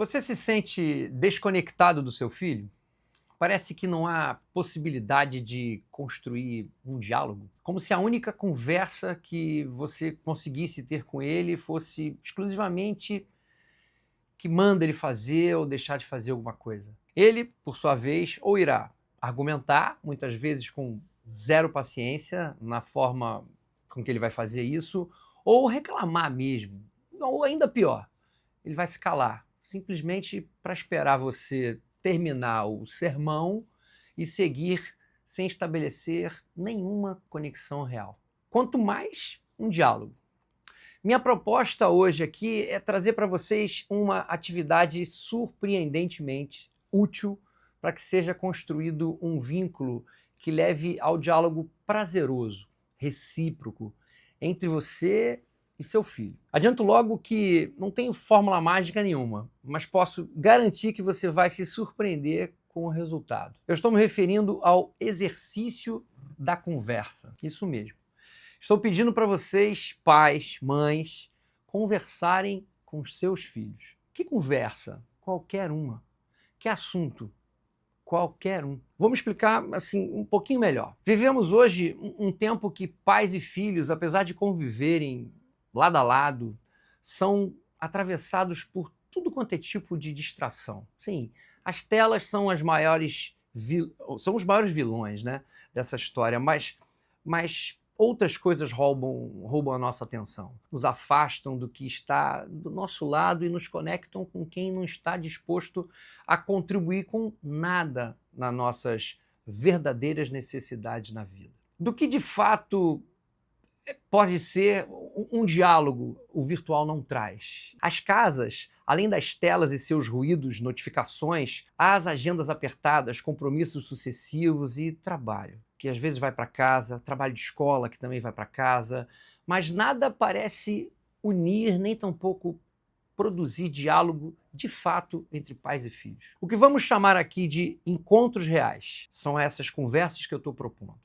Você se sente desconectado do seu filho? Parece que não há possibilidade de construir um diálogo, como se a única conversa que você conseguisse ter com ele fosse exclusivamente que manda ele fazer ou deixar de fazer alguma coisa. Ele, por sua vez, ou irá argumentar, muitas vezes com zero paciência na forma com que ele vai fazer isso, ou reclamar mesmo, ou ainda pior, ele vai se calar, simplesmente para esperar você terminar o sermão e seguir sem estabelecer nenhuma conexão real. Quanto mais um diálogo. Minha proposta hoje aqui é trazer para vocês uma atividade surpreendentemente útil para que seja construído um vínculo que leve ao diálogo prazeroso, recíproco, entre você e seu filho. Adianto logo que não tenho fórmula mágica nenhuma, mas posso garantir que você vai se surpreender com o resultado. Eu estou me referindo ao exercício da conversa. Isso mesmo. Estou pedindo para vocês, pais, mães, conversarem com os seus filhos. Que conversa? Qualquer uma. Que assunto? Qualquer um. Vou me explicar assim um pouquinho melhor. Vivemos hoje um tempo que pais e filhos, apesar de conviverem lado a lado, são atravessados por tudo quanto é tipo de distração. Sim, as telas são os maiores vilões, né, dessa história, mas outras coisas roubam a nossa atenção, nos afastam do que está do nosso lado e nos conectam com quem não está disposto a contribuir com nada nas nossas verdadeiras necessidades na vida. Do que de fato pode ser um diálogo, o virtual não traz. As casas, além das telas e seus ruídos, notificações, há as agendas apertadas, compromissos sucessivos e trabalho, que às vezes vai para casa, trabalho de escola que também vai para casa, mas nada parece unir, nem tampouco produzir diálogo de fato entre pais e filhos. O que vamos chamar aqui de encontros reais são essas conversas que eu estou propondo.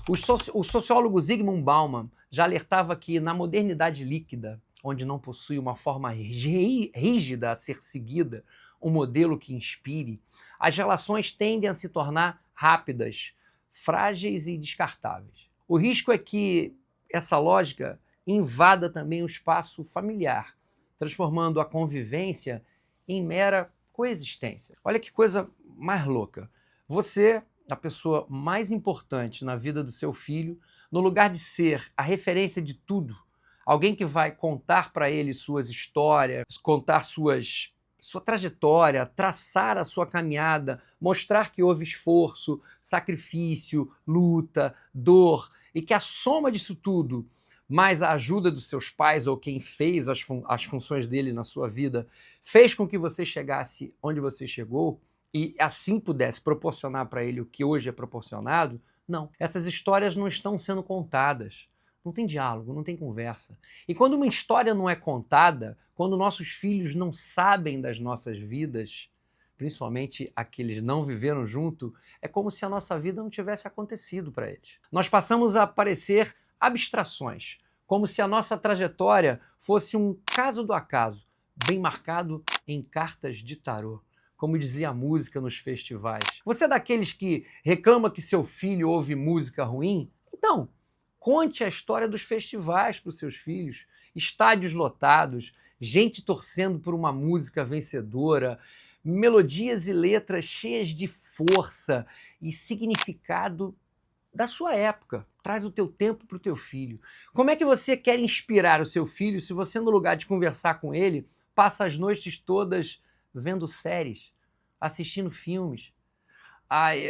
O sociólogo Zygmunt Bauman já alertava que na modernidade líquida, onde não possui uma forma rígida a ser seguida, um modelo que inspire, as relações tendem a se tornar rápidas, frágeis e descartáveis. O risco é que essa lógica invada também o espaço familiar, transformando a convivência em mera coexistência. Olha que coisa mais louca. Você, a pessoa mais importante na vida do seu filho, no lugar de ser a referência de tudo, alguém que vai contar para ele suas histórias, contar sua trajetória, traçar a sua caminhada, mostrar que houve esforço, sacrifício, luta, dor, e que a soma disso tudo, mais a ajuda dos seus pais ou quem fez as funções dele na sua vida, fez com que você chegasse onde você chegou, e assim pudesse proporcionar para ele o que hoje é proporcionado. Não, essas histórias não estão sendo contadas. Não tem diálogo, não tem conversa. E quando uma história não é contada, quando nossos filhos não sabem das nossas vidas, principalmente aqueles não viveram junto, é como se a nossa vida não tivesse acontecido para eles. Nós passamos a parecer abstrações, como se a nossa trajetória fosse um caso do acaso, bem marcado em cartas de tarô, como dizia a música nos festivais. Você é daqueles que reclama que seu filho ouve música ruim? Então, conte a história dos festivais para os seus filhos, estádios lotados, gente torcendo por uma música vencedora, melodias e letras cheias de força e significado da sua época. Traz o teu tempo para o teu filho. Como é que você quer inspirar o seu filho se você, no lugar de conversar com ele, passa as noites todas vendo séries, assistindo filmes?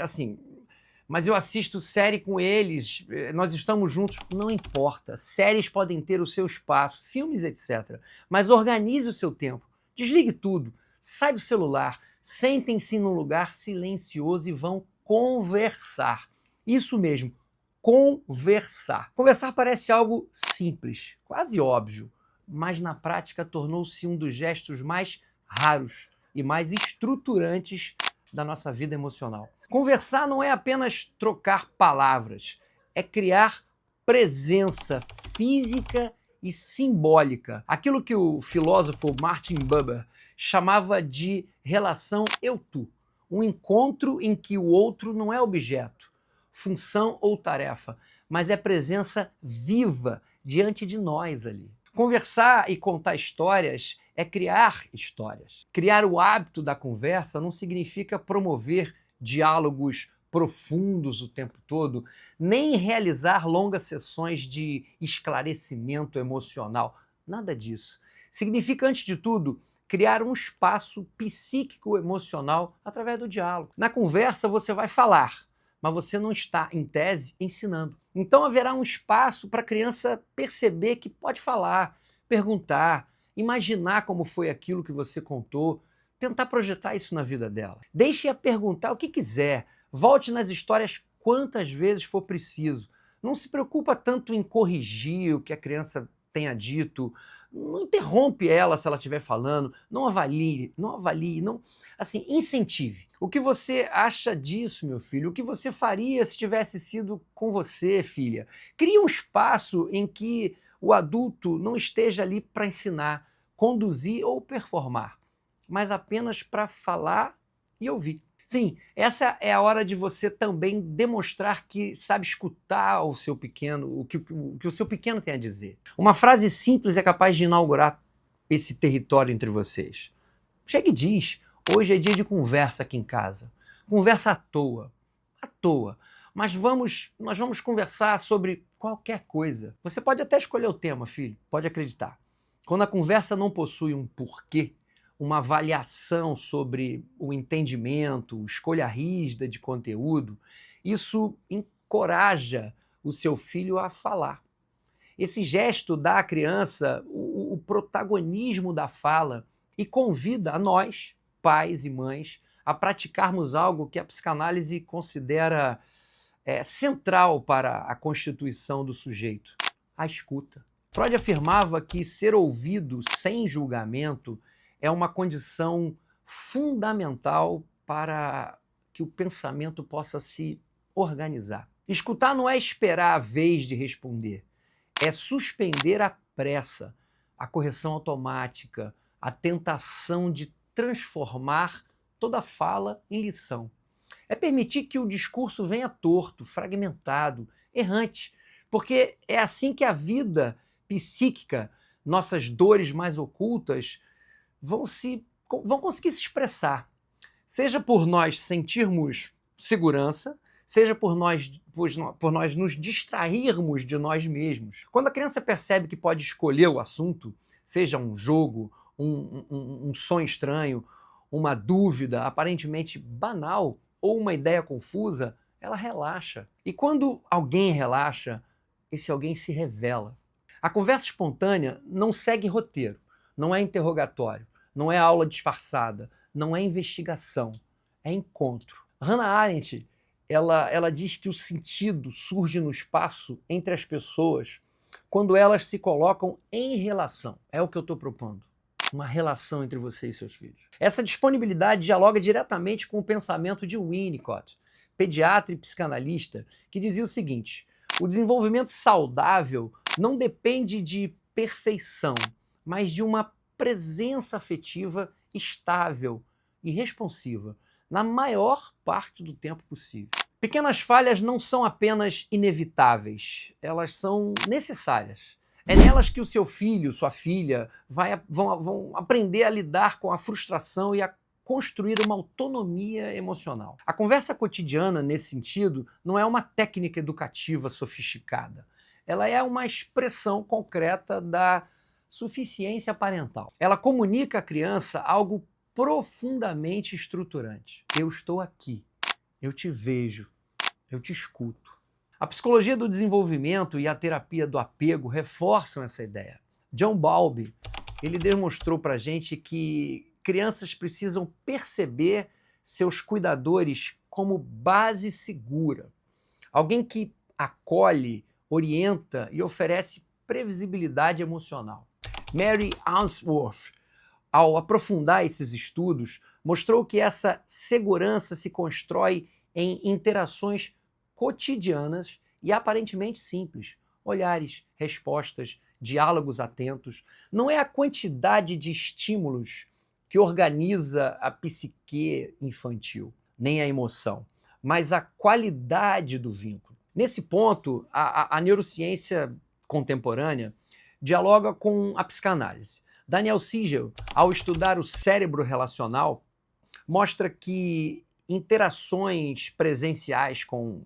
Assim, mas eu assisto série com eles, nós estamos juntos, não importa. Séries podem ter o seu espaço, filmes, etc. Mas organize o seu tempo, desligue tudo, sai do celular, sentem-se num lugar silencioso e vão conversar. Isso mesmo, conversar. Conversar parece algo simples, quase óbvio, mas na prática tornou-se um dos gestos mais raros e mais estruturantes da nossa vida emocional. Conversar não é apenas trocar palavras, é criar presença física e simbólica. Aquilo que o filósofo Martin Buber chamava de relação eu-tu. Um encontro em que o outro não é objeto, função ou tarefa, mas é presença viva diante de nós ali. Conversar e contar histórias é criar histórias. Criar o hábito da conversa não significa promover diálogos profundos o tempo todo, nem realizar longas sessões de esclarecimento emocional. Nada disso. Significa, antes de tudo, criar um espaço psíquico-emocional através do diálogo. Na conversa você vai falar, mas você não está, em tese, ensinando. Então haverá um espaço para a criança perceber que pode falar, perguntar, imaginar como foi aquilo que você contou, tentar projetar isso na vida dela. Deixe-a perguntar o que quiser, volte nas histórias quantas vezes for preciso. Não se preocupa tanto em corrigir o que a criança tenha dito, não interrompe ela se ela estiver falando, não avalie, não, assim, incentive. O que você acha disso, meu filho? O que você faria se tivesse sido com você, filha? Crie um espaço em que o adulto não esteja ali para ensinar, conduzir ou performar, mas apenas para falar e ouvir. Sim, essa é a hora de você também demonstrar que sabe escutar o seu pequeno, o que o seu pequeno tem a dizer. Uma frase simples é capaz de inaugurar esse território entre vocês. Chega e diz, hoje é dia de conversa aqui em casa. Conversa à toa. Mas nós vamos conversar sobre qualquer coisa. Você pode até escolher o tema, filho, pode acreditar. Quando a conversa não possui um porquê, uma avaliação sobre o entendimento, escolha rígida de conteúdo, isso encoraja o seu filho a falar. Esse gesto dá à criança o protagonismo da fala e convida a nós, pais e mães, a praticarmos algo que a psicanálise considera central para a constituição do sujeito: a escuta. Freud afirmava que ser ouvido sem julgamento é uma condição fundamental para que o pensamento possa se organizar. Escutar não é esperar a vez de responder, é suspender a pressa, a correção automática, a tentação de transformar toda fala em lição. É permitir que o discurso venha torto, fragmentado, errante, porque é assim que a vida psíquica, nossas dores mais ocultas, vão conseguir se expressar. Seja por nós sentirmos segurança, seja por nós nos distrairmos de nós mesmos. Quando a criança percebe que pode escolher o assunto, seja um jogo, um sonho estranho, uma dúvida aparentemente banal ou uma ideia confusa, ela relaxa. E quando alguém relaxa, esse alguém se revela. A conversa espontânea não segue roteiro, não é interrogatório, não é aula disfarçada, não é investigação, é encontro. Hannah Arendt, ela diz que o sentido surge no espaço entre as pessoas quando elas se colocam em relação. É o que eu estou propondo. Uma relação entre você e seus filhos. Essa disponibilidade dialoga diretamente com o pensamento de Winnicott, pediatra e psicanalista, que dizia o seguinte: o desenvolvimento saudável não depende de perfeição, mas de uma presença afetiva estável e responsiva, na maior parte do tempo possível. Pequenas falhas não são apenas inevitáveis, elas são necessárias. É nelas que o seu filho, sua filha, vão aprender a lidar com a frustração e a construir uma autonomia emocional. A conversa cotidiana, nesse sentido, não é uma técnica educativa sofisticada. Ela é uma expressão concreta da suficiência parental. Ela comunica à criança algo profundamente estruturante. Eu estou aqui, eu te vejo, eu te escuto. A psicologia do desenvolvimento e a terapia do apego reforçam essa ideia. John Bowlby, ele demonstrou para a gente que crianças precisam perceber seus cuidadores como base segura. Alguém que acolhe, orienta e oferece previsibilidade emocional. Mary Ainsworth, ao aprofundar esses estudos, mostrou que essa segurança se constrói em interações cotidianas e aparentemente simples. Olhares, respostas, diálogos atentos. Não é a quantidade de estímulos que organiza a psique infantil, nem a emoção, mas a qualidade do vínculo. Nesse ponto, a neurociência contemporânea dialoga com a psicanálise. Daniel Siegel, ao estudar o cérebro relacional, mostra que interações presenciais com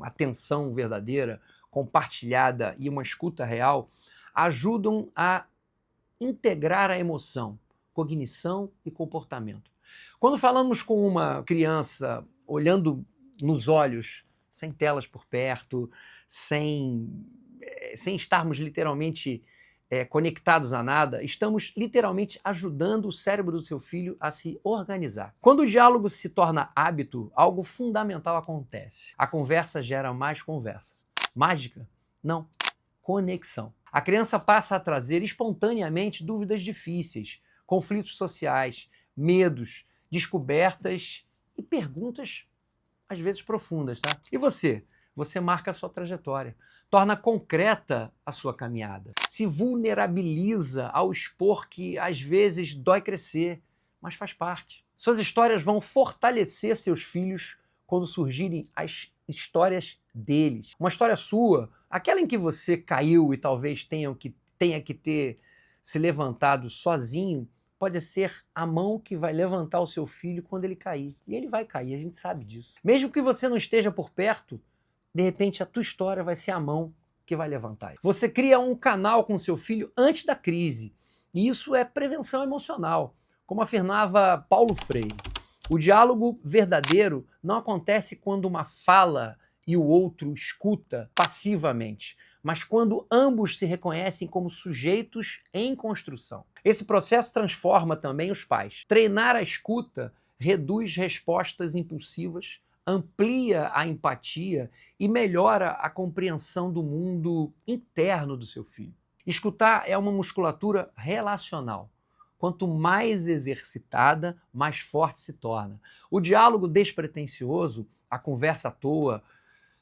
atenção verdadeira, compartilhada e uma escuta real ajudam a integrar a emoção, cognição e comportamento. Quando falamos com uma criança olhando nos olhos, sem telas por perto, sem estarmos literalmente conectados a nada, estamos literalmente ajudando o cérebro do seu filho a se organizar. Quando o diálogo se torna hábito, algo fundamental acontece. A conversa gera mais conversa. Mágica? Não. Conexão. A criança passa a trazer espontaneamente dúvidas difíceis, conflitos sociais, medos, descobertas e perguntas, às vezes profundas, tá? E você? Você marca a sua trajetória, torna concreta a sua caminhada, se vulnerabiliza ao expor que às vezes dói crescer, mas faz parte. Suas histórias vão fortalecer seus filhos quando surgirem as histórias deles. Uma história sua, aquela em que você caiu e talvez tenha que ter se levantado sozinho, pode ser a mão que vai levantar o seu filho quando ele cair. E ele vai cair, a gente sabe disso. Mesmo que você não esteja por perto, de repente a tua história vai ser a mão que vai levantar. Você cria um canal com seu filho antes da crise. E isso é prevenção emocional. Como afirmava Paulo Freire, o diálogo verdadeiro não acontece quando uma fala e o outro escuta passivamente, mas quando ambos se reconhecem como sujeitos em construção. Esse processo transforma também os pais. Treinar a escuta reduz respostas impulsivas, amplia a empatia e melhora a compreensão do mundo interno do seu filho. Escutar é uma musculatura relacional. Quanto mais exercitada, mais forte se torna. O diálogo despretensioso, a conversa à toa,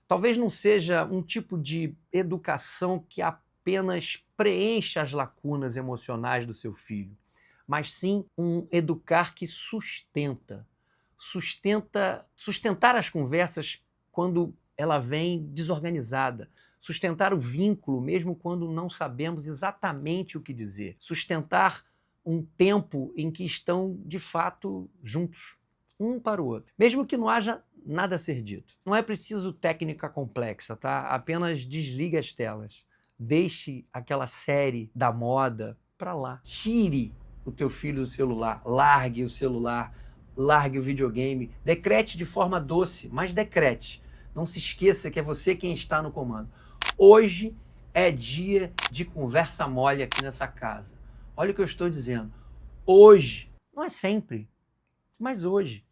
talvez não seja um tipo de educação que apenas preencha as lacunas emocionais do seu filho, mas sim um educar que sustenta. Sustentar as conversas quando ela vem desorganizada, sustentar o vínculo mesmo quando não sabemos exatamente o que dizer, sustentar um tempo em que estão de fato juntos, um para o outro, mesmo que não haja nada a ser dito. Não é preciso técnica complexa, tá? Apenas desligue as telas, deixe aquela série da moda para lá, tire o teu filho do celular, largue o celular, largue o videogame, decrete de forma doce, mas decrete. Não se esqueça que é você quem está no comando. Hoje é dia de conversa mole aqui nessa casa. Olha o que eu estou dizendo. Hoje, não é sempre, mas hoje.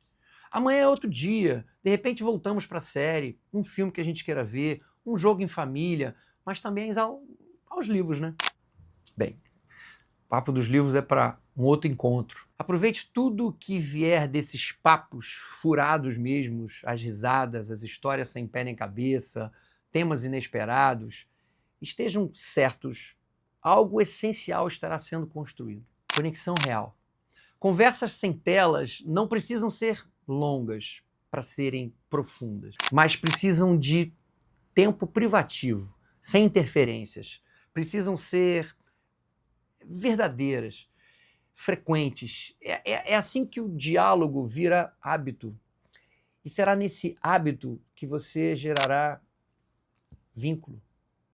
Amanhã é outro dia. De repente voltamos para a série, um filme que a gente queira ver, um jogo em família, mas também aos livros, né? Bem, o papo dos livros é para um outro encontro. Aproveite tudo que vier desses papos furados mesmos, as risadas, as histórias sem pé nem cabeça, temas inesperados. Estejam certos, algo essencial estará sendo construído. Conexão real. Conversas sem telas não precisam ser longas para serem profundas, mas precisam de tempo privativo, sem interferências. Precisam ser verdadeiras, frequentes. É assim que o diálogo vira hábito. E será nesse hábito que você gerará vínculo.